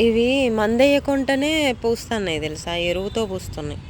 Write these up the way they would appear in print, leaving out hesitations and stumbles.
ఇవి మందేయకుండానే పూస్తున్నాయి తెలుసా, ఎరువుతో పూస్తున్నాయి.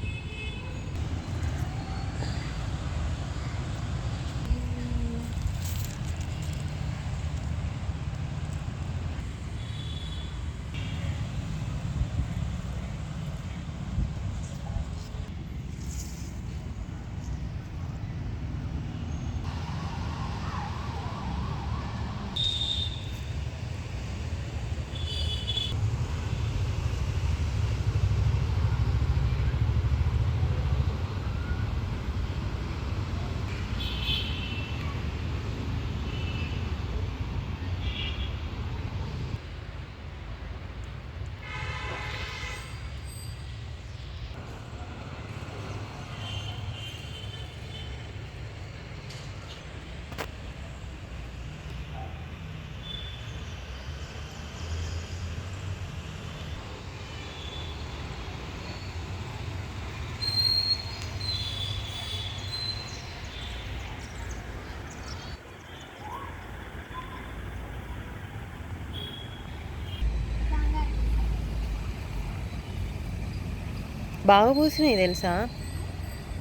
బాగా పూసినాయి తెలుసా,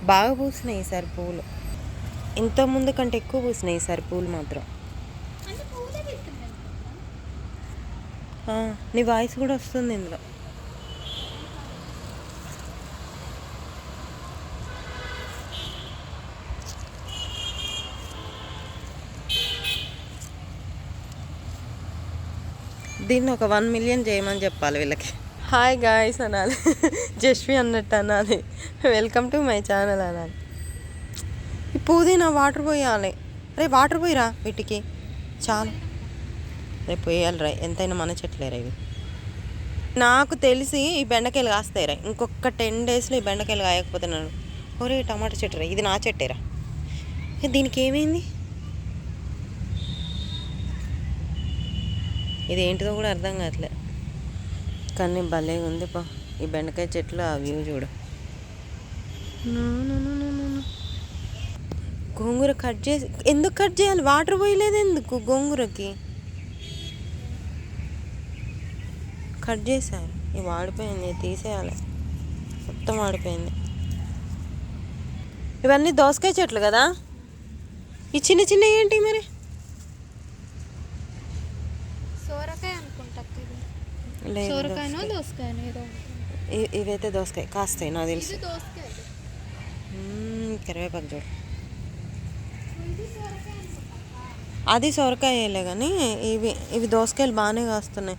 బాగా పూసినాయి ఈసారి పూలు. ఇంతకుముందు కంటే ఎక్కువ పూసినాయి ఈసారి పూలు మాత్రం. నీ వాయిస్ కూడా వస్తుంది ఇందులో. దీన్ని ఒక 1 మిలియన్ చేయమని చెప్పాలి వీళ్ళకి. హాయ్ గాయ్స్ అనాలి, జస్వి అన్నట్టు అనాలి, వెల్కమ్ టు మై ఛానల్ అనాలి. ఈ పుదీనా వాటర్ పోయాలి. రే వాటర్ పోయిరా వీటికి, చాలా రేపు పోయాలిరా, ఎంతైనా మన చెట్లేరా ఇవి. నాకు తెలిసి ఈ బెండకాయలు కాస్తాయిరా, ఇంకొక 10 డేస్లో ఈ బెండకాయలు కాయకపోతే నన్ను, ఒరే టమాటా చెట్టురా, ఇది నా చెట్టేరా. దీనికి ఏమైంది, ఇది ఏంటిదో కూడా అర్థం కావట్లే, కానీ భలేగా ఉంది పా ఈ బెండకాయ చెట్లు. ఆ వ్యూ చూడు. గోంగూర కట్ చేసి, ఎందుకు కట్ చేయాలి, వాటర్ పోయలేదు ఎందుకు గోంగూరకి, కట్ చేశారు. ఇది వాడిపోయింది, తీసేయాలి, మొత్తం వాడిపోయింది. ఇవన్నీ దోసకాయ చెట్లు కదా, ఈ చిన్న చిన్న ఏంటి మరి, ఇవైతే దోసకాయ కాస్తాయి నాకు తెలుసు. కరివేపాకు చూడు, అది సొరకాయలే కానీ ఇవి దోసకాయలు బాగానే కాస్తున్నాయి.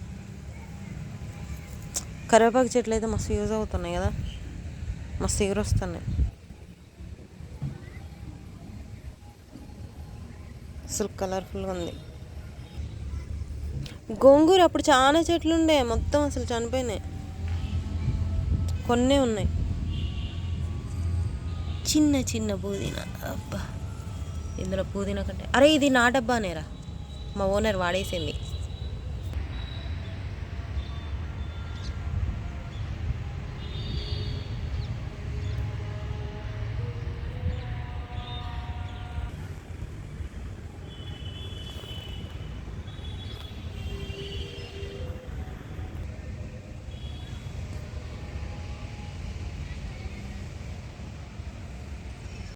కరివేపాకు చెట్లు అయితే మస్తు యూజ్ అవుతున్నాయి కదా, మస్తు ఎగురు వస్తున్నాయి. అసలు కలర్ఫుల్గా ఉంది. గోంగూర అప్పుడు చాలా చెట్లు ఉండే, మొత్తం అసలు చనిపోయినాయి, కొన్నే ఉన్నాయి. చిన్న చిన్న పుదీనా, అబ్బా ఇందులో పుదీనా కంటే, అరే ఇది నా డబ్బానేరా, మా ఓనర్ వాడేసింది.